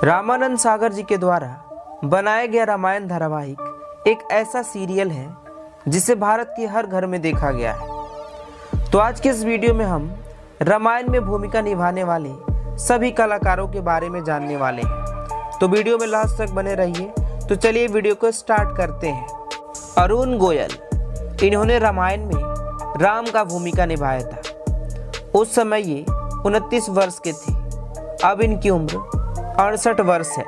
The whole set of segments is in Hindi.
रामानंद सागर जी के द्वारा बनाया गया रामायण धारावाहिक एक ऐसा सीरियल है जिसे भारत के हर घर में देखा गया है। तो आज के इस वीडियो में हम रामायण में भूमिका निभाने वाले सभी कलाकारों के बारे में जानने वाले हैं। तो वीडियो में लास्ट तक बने रहिए। तो चलिए वीडियो को स्टार्ट करते हैं। अरुण गोयल, इन्होंने रामायण में राम का भूमिका निभाया था। उस समय ये 29 वर्ष के थे। अब इनकी उम्र 68 वर्ष है।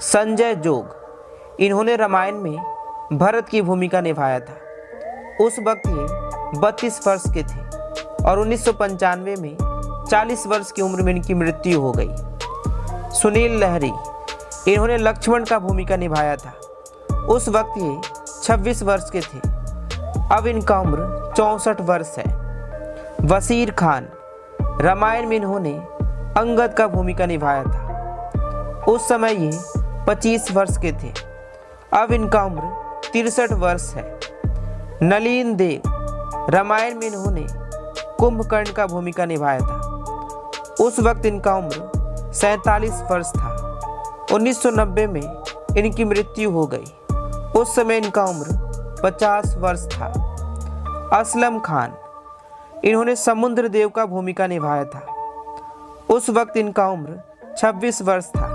संजय जोग, इन्होंने रामायण में भरत की भूमिका निभाया था। उस वक्त ये 32 वर्ष के थे और 1995 में 40 वर्ष की उम्र में इनकी मृत्यु हो गई। सुनील लहरी, इन्होंने लक्ष्मण का भूमिका निभाया था। उस वक्त ये 26 वर्ष के थे। अब इनका उम्र 64 वर्ष है। वसीर खान, रामायण में इन्होंने अंगद का भूमिका निभाया था। उस समय ये 25 वर्ष के थे। अब इनका उम्र 63 वर्ष है। नलीन देव, रामायण में इन्होंने कुंभकर्ण का भूमिका निभाया था। उस वक्त इनका उम्र 47 वर्ष था। 1990 में इनकी मृत्यु हो गई। उस समय इनका उम्र 50 वर्ष था। असलम खान, इन्होंने समुद्र देव का भूमिका निभाया था। उस वक्त इनका उम्र 26 वर्ष था।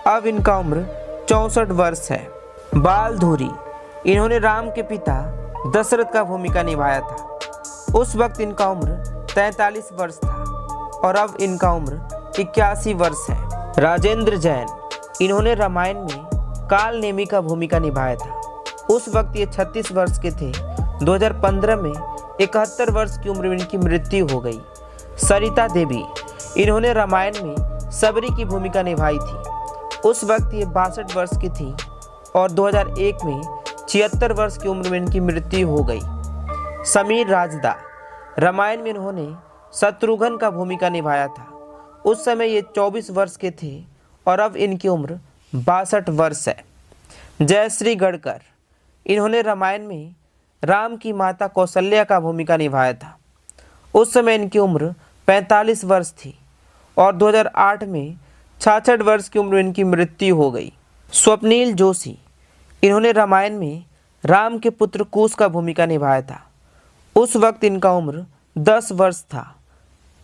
अब इनका उम्र 64 वर्ष है। बालधुरी, इन्होंने राम के पिता दशरथ का भूमिका निभाया था। उस वक्त इनका उम्र 43 वर्ष था और अब इनका उम्र 81 वर्ष है। राजेंद्र जैन, इन्होंने रामायण में काल नेमी का भूमिका निभाया था। उस वक्त ये 36 वर्ष के थे। 2015 में 71 वर्ष की उम्र में इनकी मृत्यु हो गई। सरिता देवी, इन्होंने रामायण में सबरी की भूमिका निभाई थी। उस वक्त ये 62 वर्ष की थी और 2001 में 76 वर्ष की उम्र में इनकी मृत्यु हो गई। समीर राजदा, रामायण में इन्होंने शत्रुघ्न का भूमिका निभाया था। उस समय ये 24 वर्ष के थे और अब इनकी उम्र 62 वर्ष है। जयश्री गढ़कर, इन्होंने रामायण में राम की माता कौशल्या का भूमिका निभाया था। उस समय इनकी उम्र 45 वर्ष थी और 2008 में 66 वर्ष की उम्र में इनकी मृत्यु हो गई। स्वप्नील जोशी, इन्होंने रामायण में राम के पुत्र कुश का भूमिका निभाया था। उस वक्त इनका उम्र 10 वर्ष था।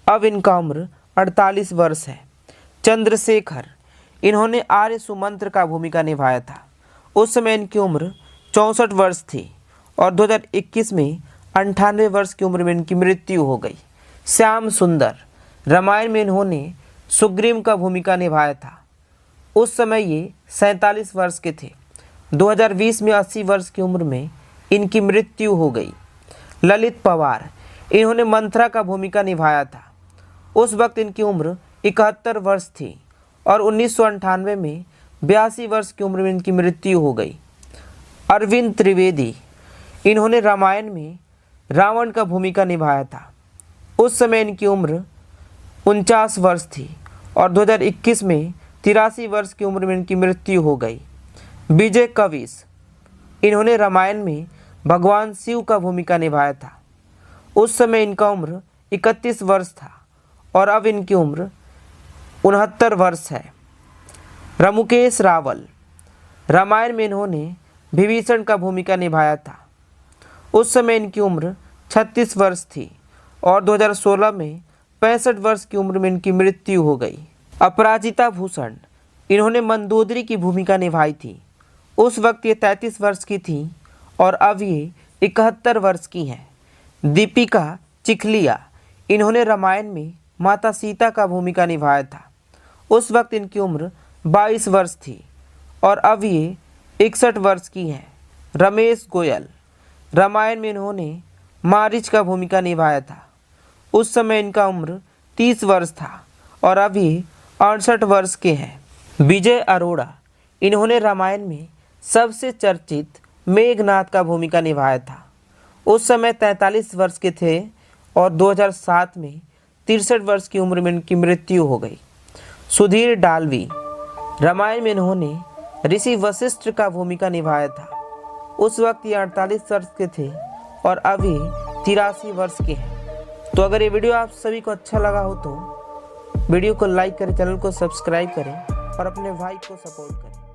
अब इनका उम्र 48 वर्ष है। चंद्रशेखर, इन्होंने आर्य सुमंत्र का भूमिका निभाया था। उस समय इनकी उम्र 64 वर्ष थी और 2021 में 98 वर्ष की उम्र में इनकी मृत्यु हो गई। श्याम सुंदर, रामायण में इन्होंने सुग्रीव का भूमिका निभाया था। उस समय ये 47 वर्ष के थे। 2020 में 80 वर्ष की उम्र में इनकी मृत्यु हो गई। ललित पवार, इन्होंने मंथरा का भूमिका निभाया था। उस वक्त इनकी उम्र 71 वर्ष थी और 1998 में 82 वर्ष की उम्र में इनकी मृत्यु हो गई। अरविंद त्रिवेदी, इन्होंने रामायण में रावण का भूमिका निभाया था। उस समय इनकी उम्र 49 वर्ष थी और 2021 में 83 वर्ष की उम्र में इनकी मृत्यु हो गई। विजय कविश, इन्होंने रामायण में भगवान शिव का भूमिका निभाया था। उस समय इनका उम्र 31 वर्ष था और अब इनकी उम्र 69 वर्ष है। रमुकेश रावल, रामायण में इन्होंने विभीषण का भूमिका निभाया था। उस समय इनकी उम्र 36 वर्ष थी और 2016 में 65 वर्ष की उम्र में इनकी मृत्यु हो गई। अपराजिता भूषण, इन्होंने मंदोदरी की भूमिका निभाई थी। उस वक्त ये 33 वर्ष की थी और अब ये 71 वर्ष की हैं। दीपिका चिखलिया, इन्होंने रामायण में माता सीता का भूमिका निभाया था। उस वक्त इनकी उम्र 22 वर्ष थी और अब ये 61 वर्ष की हैं। रमेश गोयल, रामायण में इन्होंने मारीच का भूमिका निभाया था। उस समय इनका उम्र 30 वर्ष था और अब ये 68 वर्ष के हैं। विजय अरोड़ा, इन्होंने रामायण में सबसे चर्चित मेघनाथ का भूमिका निभाया था। उस समय 43 वर्ष के थे और 2007 में 63 वर्ष की उम्र में इनकी मृत्यु हो गई। सुधीर डालवी, रामायण में इन्होंने ऋषि वशिष्ठ का भूमिका निभाया था। उस वक्त ये 48 वर्ष के थे और अभी 83 वर्ष के हैं। तो अगर ये वीडियो आप सभी को अच्छा लगा हो तो वीडियो को लाइक करें, चैनल को सब्सक्राइब करें और अपने भाई को सपोर्ट करें।